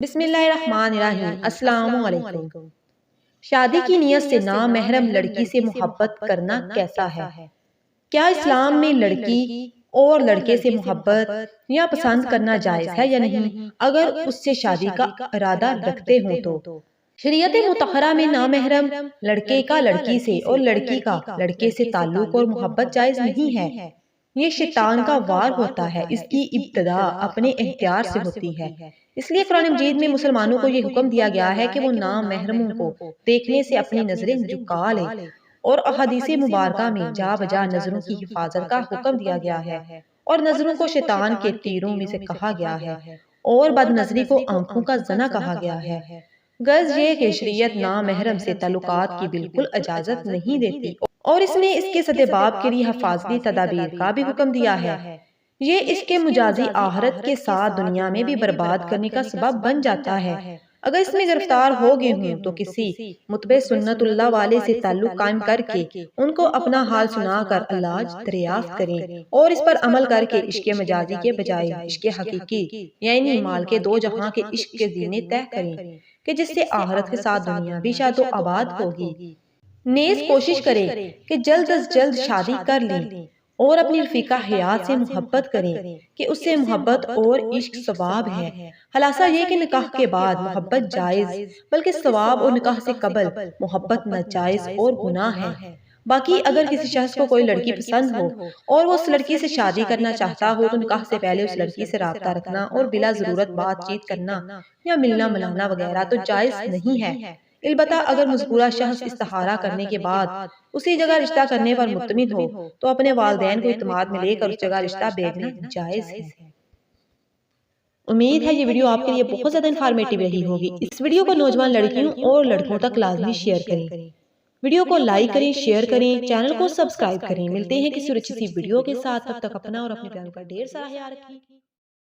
بسم اللہ الرحمن الرحیم۔ السلام علیکم۔ شادی کی نیت سے نامحرم لڑکی سے محبت کرنا کیسا ہے؟ کیا اسلام میں لڑکی اور لڑکے سے محبت یا پسند کرنا جائز ہے یا نہیں، اگر اس سے شادی کا ارادہ رکھتے ہوں تو؟ شریعت مطہرہ میں نامحرم لڑکے کا لڑکی سے اور لڑکی کا لڑکے سے تعلق اور محبت جائز نہیں ہے۔ یہ شیطان کا وار ہوتا ہے، اس کی ابتدا اپنے اختیار سے ہوتی ہے۔ اس لیے قرآن مجید میں مسلمانوں کو یہ حکم دیا گیا ہے کہ وہ نامحرموں کو دیکھنے سے اپنی نظریں جھکا لیں، اور احادیث مبارکہ میں جا بجا نظروں کی حفاظت کا حکم دیا گیا ہے، اور نظروں کو شیطان کے تیروں میں سے کہا گیا ہے، اور بد نظری کو آنکھوں کا زنا کہا گیا ہے۔ غرض یہ کہ شریعت نامحرم سے تعلقات کی بالکل اجازت نہیں دیتی، اور اس نے اس کے سدباب کے لیے حفاظتی تدابیر کا بھی حکم دیا ہے۔ یہ اس کے مجازی آخرت کے ساتھ دنیا میں بھی برباد کرنے کا سبب بن جاتا ہے۔ اگر اس میں گرفتار ہو گئے ہوں تو کسی متبع سنت اللہ والے سے تعلق قائم کر کے ان کو اپنا حال سنا کر علاج دریافت کریں، اور اس پر عمل کر کے عشق مجازی کے بجائے عشق حقیقی یعنی مال کے دو جہاں کے عشق کے زینے طے کریں، کہ جس سے آخرت کے ساتھ دنیا بھی شاد و آباد ہوگی۔ نیز کوشش کریں کہ جلد از جلد شادی کر لیں، اور اپنی رفیقہ حیات سے محبت کریں کہ اس سے محبت اور عشق ثواب ہے۔ خلاصہ یہ کہ نکاح کے بعد محبت جائز، بلکہ ثواب، اور نکاح سے قبل محبت ناجائز اور گناہ ہے۔ باقی اگر کسی شخص کو کوئی لڑکی پسند ہو اور وہ اس لڑکی سے شادی کرنا چاہتا ہو تو نکاح سے پہلے اس لڑکی سے رابطہ رکھنا اور بلا ضرورت بات چیت کرنا یا ملنا ملانا وغیرہ تو جائز نہیں ہے۔ البتہ اگر مذکورہ شخص استخارہ کرنے کے بعد اسی جگہ رشتہ کرنے پر مطمئن ہو تو اپنے والدین کو اعتماد میں لے کر اس جگہ رشتہ بھیجنا جائز ہے۔ امید ہے یہ ویڈیو آپ کے لیے بہت زیادہ انفارمیٹیو رہی ہوگی۔ اس ویڈیو کو نوجوان لڑکیوں اور لڑکوں تک لازمی شیئر کریں۔ ویڈیو کو لائک کریں، شیئر کریں، چینل کو سبسکرائب کریں۔ ملتے ہیں کسی اور اچھی سی ویڈیو کے ساتھ، تب تک اپنا اور اپنے پیاروں کا ڈھیر سارا خیال رکھیں۔